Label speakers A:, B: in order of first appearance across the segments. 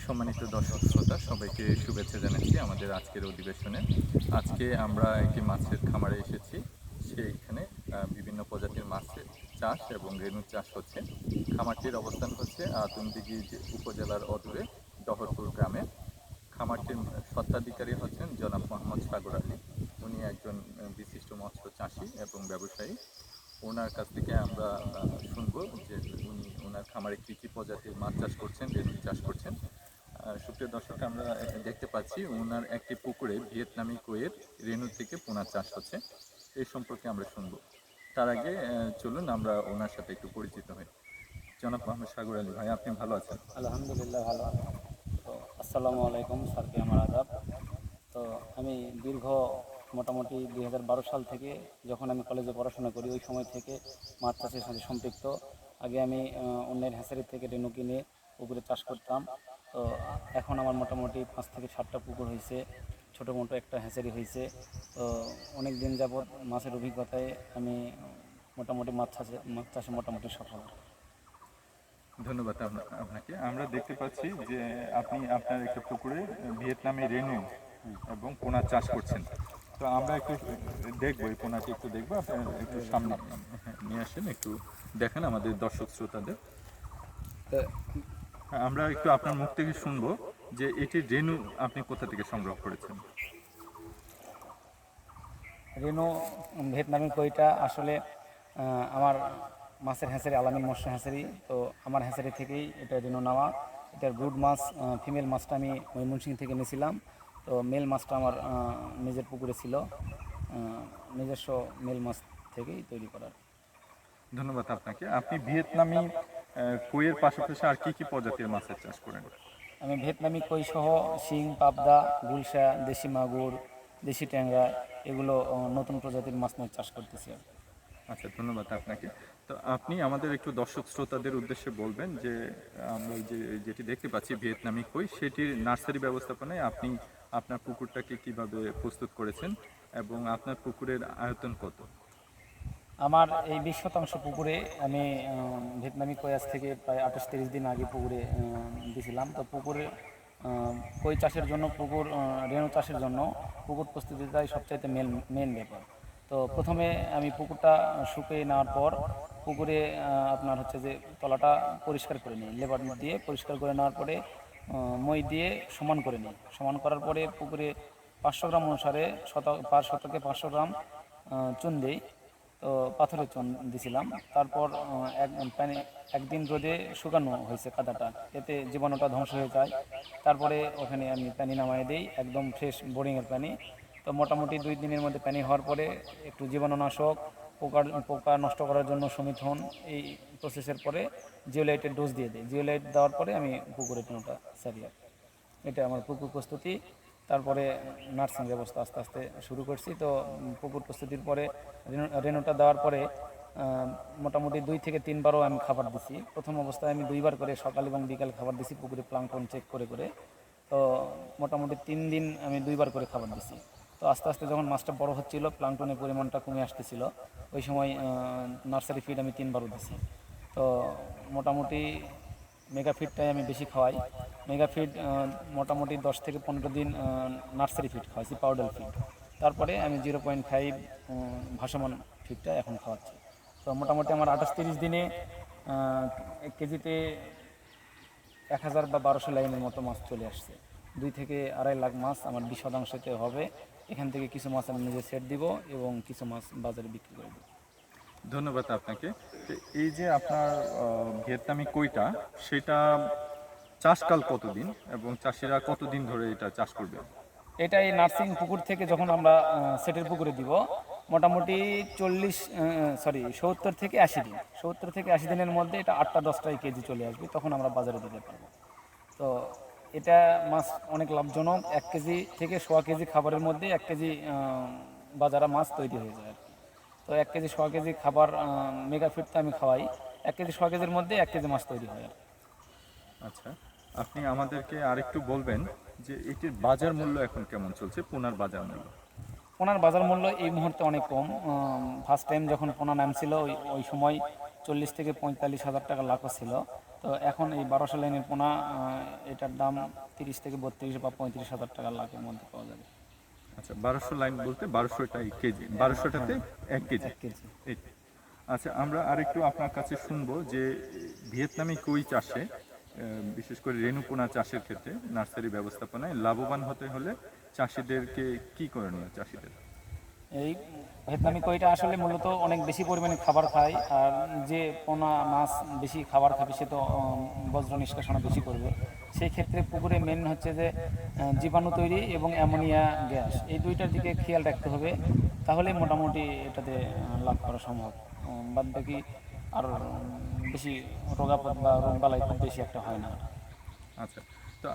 A: সম্মানিত দর্শক শ্রোতা সবাইকে শুভেচ্ছা জানাচ্ছি আমাদের আজকের অধিবেশনে। আজকে আমরা একটি মাছের খামারে এসেছি। সেইখানে বিভিন্ন প্রজাতির মাছের চাষ এবং রেণু চাষ হচ্ছে। খামারটির অবস্থান হচ্ছে আতুনদিঘি উপজেলার অদূরে ডহরপুর গ্রামে। খামারটির স্বত্বাধিকারী হচ্ছেন জনাব মোহাম্মদ সাগর আলী। উনি একজন বিশিষ্ট মৎস্য চাষী এবং ব্যবসায়ী। ওনার কাছ থেকে আমরা শুনবো যে উনি ওনার খামারে কী কী প্রজাতির মাছ চাষ করছেন, রেণু চাষ করছেন। সুপ্রিয় দর্শক, আমরা দেখতে পাচ্ছি ওনার একটি পুকুরে ভিয়েতনামি কইয়ের রেণু থেকে পোনা চাষ হচ্ছে। এই সম্পর্কে আমরা শুনবো। তার আগে চলুন আমরা ওনার সাথে একটু পরিচিত হই। জনাব মোহাম্মদ সাগর আলী ভাই, আপনি ভালো আছেন?
B: আলহামদুলিল্লাহ ভালো। তো আসসালামু আলাইকুম, স্যারকে আমার আদাব। তো আমি দীর্ঘ মোটামুটি 2012 সাল থেকে, যখন আমি কলেজে পড়াশোনা করি ওই সময় থেকে মাছ চাষের সাথে সম্পৃক্ত। আগে আমি অন্যের হ্যাচারি থেকে রেণু কিনে পুকুরে চাষ করতাম। তো এখন আমার মোটামুটি 5 থেকে 7টা পুকুর হয়েছে, ছোটো মোটো একটা হ্যাচারি হয়েছে। তো অনেক দিন যাবৎ মাছের অভিজ্ঞতায় আমি মোটামুটি মাছ চাষে মোটামুটি সফল।
A: ধন্যবাদ আপনাকে। আমরা দেখতে পাচ্ছি যে আপনি আপনার একটা পুকুরে ভিয়েতনামি রেণু এবং পোনা চাষ করছেন। তো আমরা একটু দেখবো, এই পোনাটি একটু দেখবো। আপনার একটু সামনে নিয়ে আসেন, একটু দেখেন আমাদের দর্শক শ্রোতাদের।
B: তো
A: আমরা একটু আপনার মুখ থেকে শুনবো যে এটি রেণু আপনি কোথা থেকে সংগ্রহ করেছেন।
B: রেনো ভিয়েতনামি কইটা আসলে আমার মাছের হ্যাঁচারি আলামিন মৎস্য হ্যাঁচারি। তো আমার হ্যাঁচারি থেকেই এটা রেনো নেওয়া। এটার ব্রুড মাছ, ফিমেল মাছটা আমি ময়মনসিংহ থেকে নিয়েছিলাম। তো মেল মাছটা আমার নিজের পুকুরে ছিল, নিজস্ব মেল মাছ থেকেই তৈরি করার।
A: ধন্যবাদ আপনাকে। আপনি ভিয়েতনামি কইয়ের পাশাপাশি আর কি কি প্রজাতির মাছের চাষ করেন?
B: আমি ভিয়েতনামি কই সহ শিং, পাবদা, গুলশা, দেশি মাগুর, দেশি ট্যাংরা, এগুলো নতুন প্রজাতির মাছ নিয়ে চাষ করতেছি আর কি।
A: আচ্ছা, ধন্যবাদ আপনাকে। তো আপনি আমাদের একটু দর্শক শ্রোতাদের উদ্দেশ্যে বলবেন যে আমরা যেটি দেখতে পাচ্ছি ভিয়েতনামি কই, সেটির নার্সারি ব্যবস্থাপনায় আপনি আপনার পুকুরটাকে কিভাবে প্রস্তুত করেছেন এবং আপনার পুকুরের আয়তন কত?
B: আমার এই 20 শতাংশ পুকুরে আমি ভিয়েতনামি কই আজ থেকে প্রায় 28-30 দিন আগে পুকুরে দিয়েছিলাম। তো পুকুরে কই চাষের জন্য, রেণু চাষের জন্য পুকুর প্রস্তুতিটাই সবচাইতে মেন ব্যাপার। তো প্রথমে আমি পুকুরটা শুকিয়ে নেওয়ার পর পুকুরে আপনার হচ্ছে যে তলাটা পরিষ্কার করে নিই, লেবার দিয়ে পরিষ্কার করে নেওয়ার পরে মই দিয়ে সমান করে নিই। সমান করার পরে পুকুরে 500 গ্রাম অনুসারে পার শতকে 500 গ্রাম চুন দিই। তো পাথরের চুন দিছিলাম। তারপর একদিন রোদে শুকানো হয়েছে কাদাটা, এতে জীবাণুটা ধ্বংস হয়ে যায়। তারপরে ওখানে আমি পানি নামাই দিই, একদম ফ্রেশ বোরিংয়ের পানি। তো মোটামুটি 2 দিনের মধ্যে পানি হওয়ার পরে একটু জীবাণুনাশক, পোকা নষ্ট করার জন্য সমিথন, এই প্রসেসের পরে জিওলাইটের ডোজ দিয়ে দিই। জিওলাইট দেওয়ার পরে আমি পুকুরে টেনোটা সারি আর কি। এটা আমার পুকুর প্রস্তুতি। তারপরে নার্সিং ব্যবস্থা আস্তে আস্তে শুরু করছি। তো পুকুর প্রস্তুতির পরে রেণুটা দেওয়ার পরে মোটামুটি 2 থেকে 3 বারও আমি খাবার দিছি। প্রথম অবস্থায় আমি 2 বার করে সকাল এবং বিকাল খাবার দিছি পুকুরে প্লাঙ্কটন চেক করে করে। তো মোটামুটি 3 দিন আমি 2 বার করে খাবার দিছি। তো আস্তে আস্তে যখন মাছটা বড় হচ্ছিল, প্লাঙ্কটনের পরিমাণটা কমে আসতেছিল, ওই সময় নার্সারি ফিড আমি 3 বারও দিছি। তো মোটামুটি মেগা ফিডটাই আমি বেশি খাওয়াই। মেগা ফিড মোটামুটি 10 থেকে 15 দিন নার্সারি ফিড খাওয়াইছি, পাউডার ফিড। তারপরে আমি 0.5 ভাসমান ফিডটা এখন খাওয়াচ্ছি। তো মোটামুটি আমার 28-30 দিনে 1 কেজিতে 1000 বা 1200 লাইনের মতো মাছ চলে আসছে। 2 থেকে 2.5 লাখ মাছ আমার 20 শতাংশতে হবে। এখান থেকে কিছু মাছ আমি নিজে সেট দিব এবং কিছু মাছ বাজারে বিক্রি করে দেব।
A: ধন্যবাদ আপনাকে। তো এই যে আপনার ভিয়েতনামি কইটা, সেটা চাষকাল কতদিন এবং চাষিরা কতদিন ধরে এটা চাষ করবে?
B: এটা এই নার্সিং পুকুর থেকে যখন আমরা সেটের পুকুরে দিব, মোটামুটি 70 থেকে 80 দিন, 70 থেকে 80 দিনের মধ্যে এটা 8টা-10টাই কেজি চলে আসবে, তখন আমরা বাজারে দিতে পারবো। তো এটা মাছ অনেক লাভজনক। 1 কেজি থেকে 1.5 কেজি খাবারের মধ্যে 1 কেজি বাজারে মাছ তৈরি হয়ে যায় আর কি। তো 1 কেজি 1.5 কেজি খাবার মেগা ফিডটা আমি খাওয়াই, 1 কেজি 1.5 কেজির মধ্যে 1 কেজি মাছ তৈরি হয় আর কি।
A: আচ্ছা, আপনি আমাদেরকে আরেকটু বলবেন যে এটির বাজার মূল্য এখন কেমন চলছে, পোনার বাজার মূল্য?
B: পোনার বাজার মূল্য এই মুহূর্তে অনেক কম। ফার্স্ট টাইম যখন পোনা নামছিল ওই সময় 40 থেকে 45 হাজার টাকা লাখও ছিল। তো এখন এই 1200 লাইনের পোনা এটার দাম 30 থেকে 32 বা 35,000 টাকা লাখের মধ্যে পাওয়া যাবে।
A: আচ্ছা, 1200 লাইন বলতে 1200টাই কেজি, 1200টাতে 1 কেজি।
B: 1 কেজি।
A: এই। আচ্ছা, আমরা আরেকটু আপনার কাছে শুনবো যে ভিয়েতনামি কই চাষে বিশেষ করে রেণুপোনা চাষের ক্ষেত্রে নার্সারি ব্যবস্থাপনায় লাভবান হতে হলে চাষিদেরকে কি করণীয় চাষিদের?
B: এই ভিয়েতনামি কইটা আসলে মূলত অনেক বেশি পরিমাণে খাবার খায়, আর যে পোনা মাছ বেশি খাবার খাবে সে তো বজ্র নিষ্কাশন বেশি করবে। সেই ক্ষেত্রে পুকুরে মেন হচ্ছে যে জীবাণু তৈরি এবং অ্যামোনিয়া গ্যাস, এই দুইটার দিকে খেয়াল রাখতে হবে, তাহলে মোটামুটি এটাতে লাভ করা সম্ভব। বাদ বাকি আর বেশি রোগাপদ বা রোগবালাই খুব বেশি একটা হয় না।
A: আচ্ছা, তো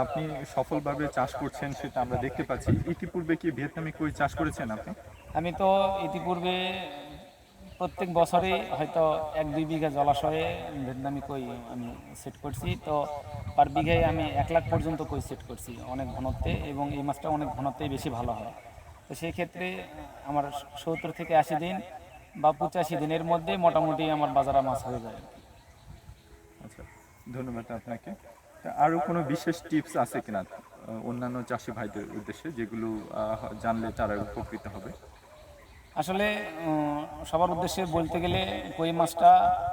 A: আপনি সফলভাবে চাষ করছেন সেটা আমরা দেখতে পাচ্ছি। ইতিপূর্বে কি ভিয়েতনামি কই চাষ করেছেন আপনি?
B: আমি তো ইতিপূর্বে প্রত্যেক বছরেই হয়তো 1-2 বিঘা জলাশয়ে ভিয়েতনামি কই আমি সেট করছি। তো পার বিঘায় আমি 1 লাখ পর্যন্ত কই সেট করছি অনেক ঘনত্বে, এবং এই মাছটা অনেক ঘনত্বেই বেশি ভালো হয়। তো সেই ক্ষেত্রে আমার 70 থেকে 80 দিন বা 85 দিনের মধ্যে মোটামুটি আমার বাজারে মাছ হয়ে যায়।
A: আচ্ছা, ধন্যবাদ আপনাকে। তা আরো কোনো বিশেষ টিপস আছে কিনা অন্যান্য চাষি ভাইদের উদ্দেশ্যে, যেগুলো জানলে তারা উপকৃত হবে?
B: আসলে সবার উদ্দেশ্যে বলতে গেলে কই মাছটা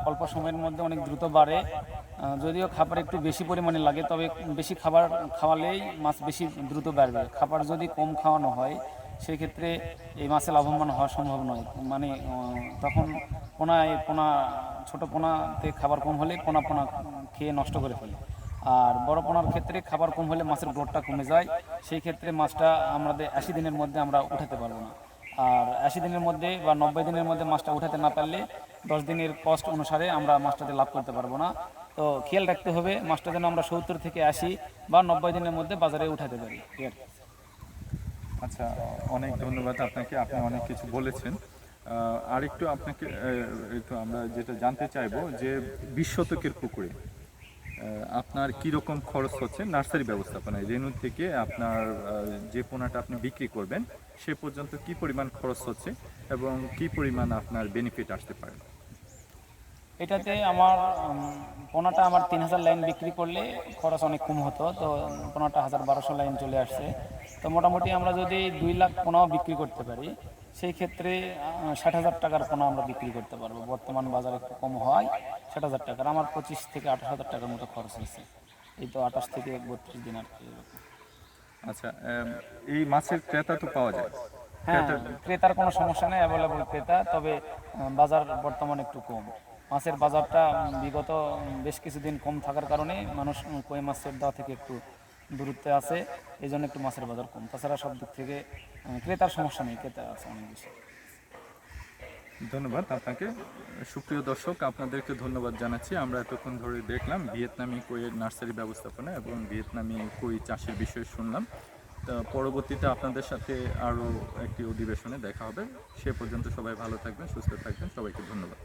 B: অল্প সময়ের মধ্যে অনেক দ্রুত বাড়ে। যদিও খাবার একটু বেশি পরিমাণে লাগে, তবে বেশি খাবার খাওয়ালেই মাছ বেশি দ্রুত বাড়বে। খাবার যদি কম খাওয়ানো হয় সেই ক্ষেত্রে এই মাছে লাভবান হওয়া সম্ভব নয়। মানে তখন পোনা ছোটো পোনাতে খাবার কম হলে পোনা খেয়ে নষ্ট করে ফেলে। আর বড় পোনার ক্ষেত্রে খাবার কম হলে মাছের গ্রোথটা কমে যায়। সেই ক্ষেত্রে মাছটা আমাদের 80 দিনের মধ্যে আমরা উঠাতে পারবো না। আর 80 দিনের মধ্যে বা 90 দিনের মধ্যে মাছটা উঠাতে না পারলে 10 দিনের কস্ট অনুসারে আমরা মাছটাতে লাভ করতে পারবো না। তো খেয়াল রাখতে হবে মাছটা যেন আমরা 70 থেকে 80 বা 90 দিনের মধ্যে বাজারে উঠাতে পারি।
A: আচ্ছা, অনেক ধন্যবাদ আপনাকে, আপনি অনেক কিছু বলেছেন। আরেকটু আপনাকে একটু আমরা যেটা জানতে চাইবো যে 20 শতকের পুকুরে আপনার কীরকম খরচ হচ্ছে নার্সারি ব্যবস্থাপনায়? রেণু থেকে আপনার যে পোনাটা আপনি বিক্রি করবেন সে পর্যন্ত কি পরিমাণ খরচ হচ্ছে এবং কি পরিমাণ আপনার বেনিফিট আসতে পারে?
B: এটাতে আমার পোনাটা আমার 3000 লাইন বিক্রি করলে খরচ অনেক কম হতো। তো পোনাটা 1200 লাইন চলে আসছে। তো মোটামুটি আমরা যদি 2 লাখ পোনাও বিক্রি করতে পারি সেই ক্ষেত্রে 60,000 টাকার পোনা আমরা বিক্রি করতে পারবো। বর্তমান বাজারে একটু কম হয় 60,000 টাকার। আমার 25 থেকে 28,000 টাকার মতো খরচ হয়েছে। এই তো 28 থেকে 32 দিন আর কি।
A: আচ্ছা, এই মাছের ক্রেতা তো পাওয়া যায়?
B: হ্যাঁ, ক্রেতার কোনো সমস্যা নেই, অ্যাভেলেবল ক্রেতা। তবে বাজার বর্তমানে একটু কম। মাছের বাজারটা বিগত বেশ কিছুদিন কম থাকার কারণে মানুষ কই মাছের দেওয়া থেকে একটু দূরত্বে আছে, এই জন্য একটু মাছের বাজার কম। তাছাড়া সব দিক থেকে ক্রেতার সমস্যা নেই, ক্রেতা আছে অনেক বেশি।
A: ধন্যবাদ আপনাকে। সুপ্রিয় দর্শক, আপনাদেরকে ধন্যবাদ জানাচ্ছি। আমরা এতক্ষণ ধরে দেখলাম ভিয়েতনামি কইয়ের নার্সারি ব্যবস্থাপনা এবং ভিয়েতনামি কই চাষের বিষয়ে শুনলাম। তা পরবর্তীতে আপনাদের সাথে আরও একটি অধিবেশনে দেখা হবে। সে পর্যন্ত সবাই ভালো থাকবেন, সুস্থ থাকবেন। সবাইকে ধন্যবাদ।